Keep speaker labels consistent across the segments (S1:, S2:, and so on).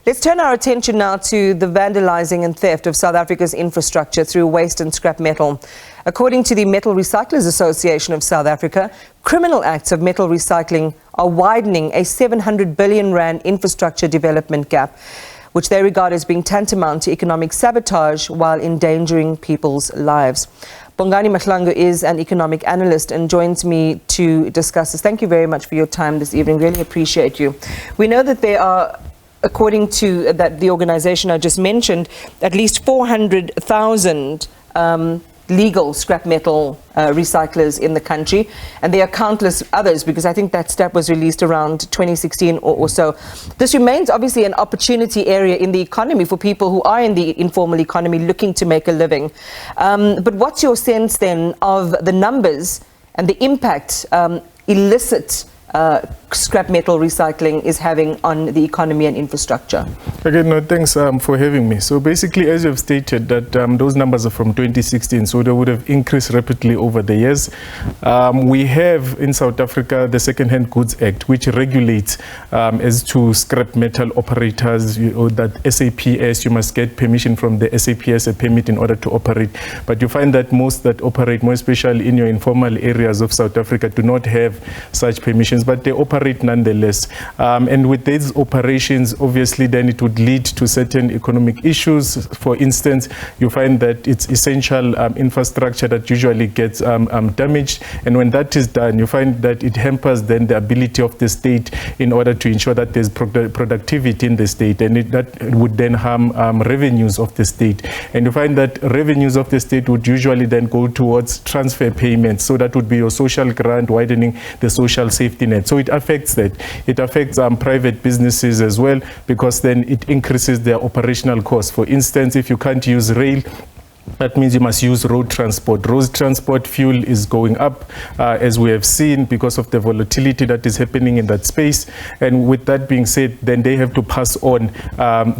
S1: Let's turn our attention now to the vandalising and theft of South Africa's infrastructure through waste and scrap metal. According to the Metal Recyclers Association of South Africa, criminal acts of metal recycling are widening a 700 billion rand infrastructure development gap, which they regard as being tantamount to economic sabotage while endangering people's lives. Bongani Mahlangu is an economic analyst and joins me to discuss this. Thank you very much for your time this evening. Really appreciate you. We know that there are, according to the organization I just mentioned, at least 400,000 legal scrap metal recyclers in the country, and there are countless others, because I think that stat was released around 2016 or so. This remains obviously an opportunity area in the economy for people who are in the informal economy looking to make a living. But what's your sense then of the numbers and the impact illicit scrap metal recycling is having on the economy and infrastructure?
S2: Again, no, thanks for having me. So basically, as you've stated, that those numbers are from 2016, so they would have increased rapidly over the years. We have in South Africa the Second-Hand Goods Act, which regulates as to scrap metal operators, that SAPS, you must get permission from the SAPS, a permit in order to operate. But you find that most that operate, more especially in your informal areas of South Africa, do not have such permissions, but they operate nonetheless. And with these operations, obviously, then it would lead to certain economic issues. For instance, you find that it's essential infrastructure that usually gets damaged. And when that is done, you find that it hampers then the ability of the state in order to ensure that there's productivity in the state. And that would then harm revenues of the state. And you find that revenues of the state would usually then go towards transfer payments. So that would be your social grant, widening the social safety net. So it affects that. It affects private businesses as well, because then it increases their operational costs. For instance, if you can't use rail, that means you must use road transport. Road transport fuel is going up, as we have seen, because of the volatility that is happening in that space. And with that being said, then they have to pass on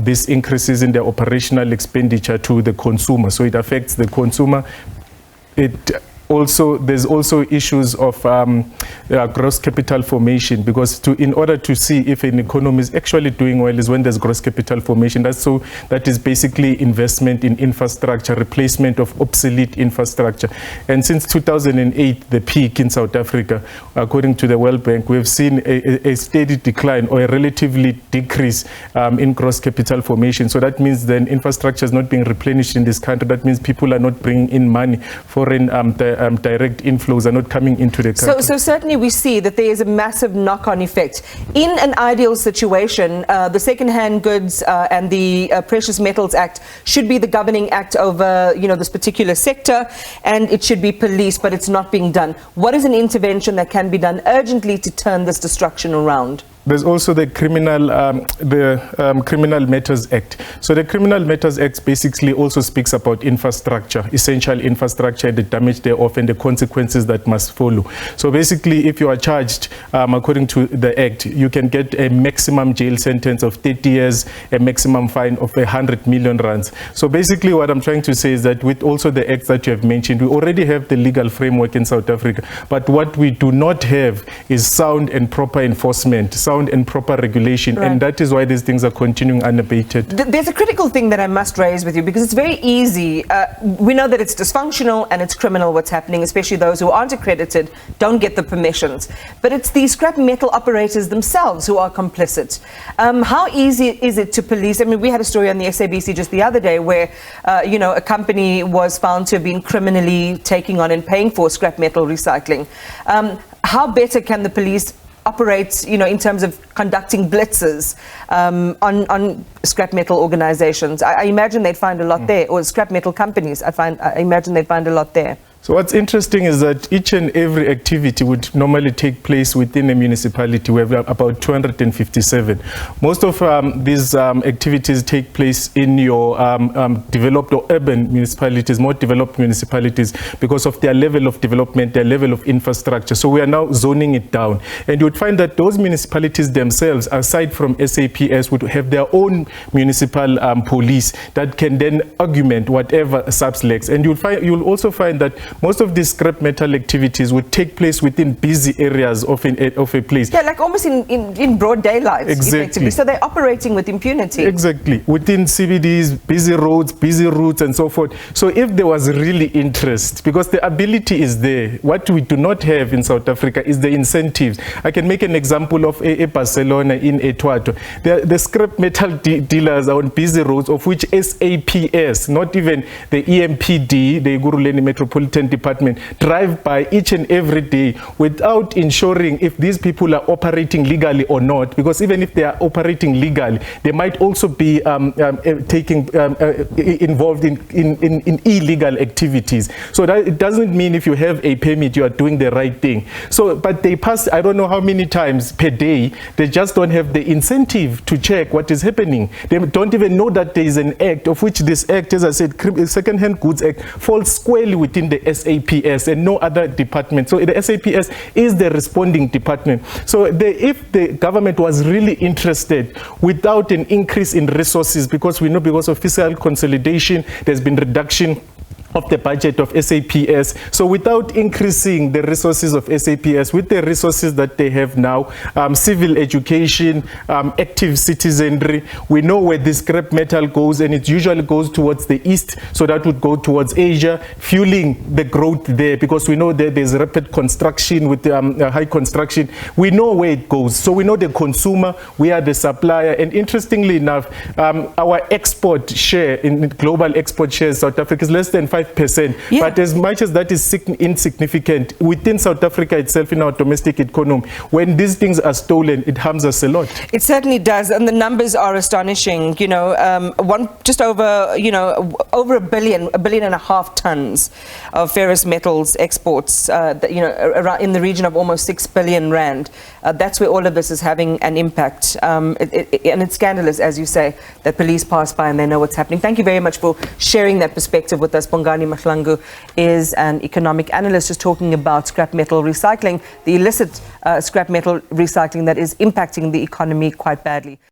S2: these increases in their operational expenditure to the consumer. So it affects the consumer. There's also issues of gross capital formation, because in order to see if an economy is actually doing well is when there's gross capital formation. That is basically investment in infrastructure, replacement of obsolete infrastructure. And since 2008, the peak in South Africa, according to the World Bank, we have seen a steady decline or a relatively decrease in gross capital formation. So that means then infrastructure is not being replenished in this country. That means people are not bringing in money. Foreign direct inflows are not coming into the country.
S1: So certainly we see that there is a massive knock-on effect. In an ideal situation, the Second-Hand Goods and the Precious Metals Act should be the governing act over, this particular sector, and it should be policed, but it's not being done. What is an intervention that can be done urgently to turn this destruction around?
S2: There's also the Criminal Matters Act. So the Criminal Matters Act basically also speaks about infrastructure, essential infrastructure, the damage thereof, and the consequences that must follow. So basically, if you are charged, according to the Act, you can get a maximum jail sentence of 30 years, a maximum fine of 100 million rands. So basically, what I'm trying to say is that with also the acts that you have mentioned, we already have the legal framework in South Africa. But what we do not have is sound and proper enforcement, sound and proper regulation, right. And that is why these things are continuing unabated.
S1: There's a critical thing that I must raise with you, because it's very easy. We know that it's dysfunctional and it's criminal what's happening, especially those who aren't accredited, don't get the permissions. But it's the scrap metal operators themselves who are complicit. How easy is it to police? I mean, we had a story on the SABC just the other day where, a company was found to have been criminally taking on and paying for scrap metal recycling. How better can the police operate, in terms of conducting blitzes on scrap metal organizations? I imagine they'd find a lot there, or scrap metal companies. I imagine they'd find a lot there.
S2: So what's interesting is that each and every activity would normally take place within a municipality. We have about 257. Most of these activities take place in your developed or urban municipalities, more developed municipalities, because of their level of development, their level of infrastructure. So we are now zoning it down. And you would find that those municipalities themselves, aside from SAPS, would have their own municipal police that can then augment whatever SABC lacks. And you'll also find that most of these scrap metal activities would take place within busy areas of a place.
S1: Yeah, like almost in broad daylight,
S2: Exactly.
S1: effectively. So they're operating with impunity.
S2: Exactly. Within CBDs, busy roads, busy routes, and so forth. So if there was really interest, because the ability is there, what we do not have in South Africa is the incentives. I can make an example of a Barcelona in Etuato. The scrap metal dealers are on busy roads, of which SAPS, not even the EMPD, the Iguruleni Metropolitan Department, drive by each and every day without ensuring if these people are operating legally or not, because even if they are operating legally, they might also be involved in illegal activities. So that it doesn't mean if you have a permit you are doing the right thing. So, but they pass, I don't know how many times per day, they just don't have the incentive to check what is happening. They don't even know that there is an act, of which this act, as I said, Second-Hand Goods Act, falls squarely within the SAPS and no other department. So the SAPS is the responding department. So if the government was really interested, without an increase in resources, because we know because of fiscal consolidation, there's been reduction of the budget of SAPS. So without increasing the resources of SAPS, with the resources that they have now, civil education, active citizenry, we know where this scrap metal goes, and it usually goes towards the east, so that would go towards Asia, fueling the growth there, because we know that there's rapid construction with high construction. We know where it goes. So we know the consumer, we are the supplier, and interestingly enough, our export share, in global export shares, South Africa is less than 5%. Yeah. But as much as that is insignificant, within South Africa itself, in our domestic economy, when these things are stolen, it harms us a lot.
S1: It certainly does, and the numbers are astonishing. You know, just over, you know, over a billion and a half tons of ferrous metals exports. You know, around in the region of almost 6 billion rand. That's where all of this is having an impact, and it's scandalous, as you say, that police pass by and they know what's happening. Thank you very much for sharing that perspective with us. Bongani K Mahlangu is an economic analyst, just talking about scrap metal recycling, the illicit scrap metal recycling that is impacting the economy quite badly.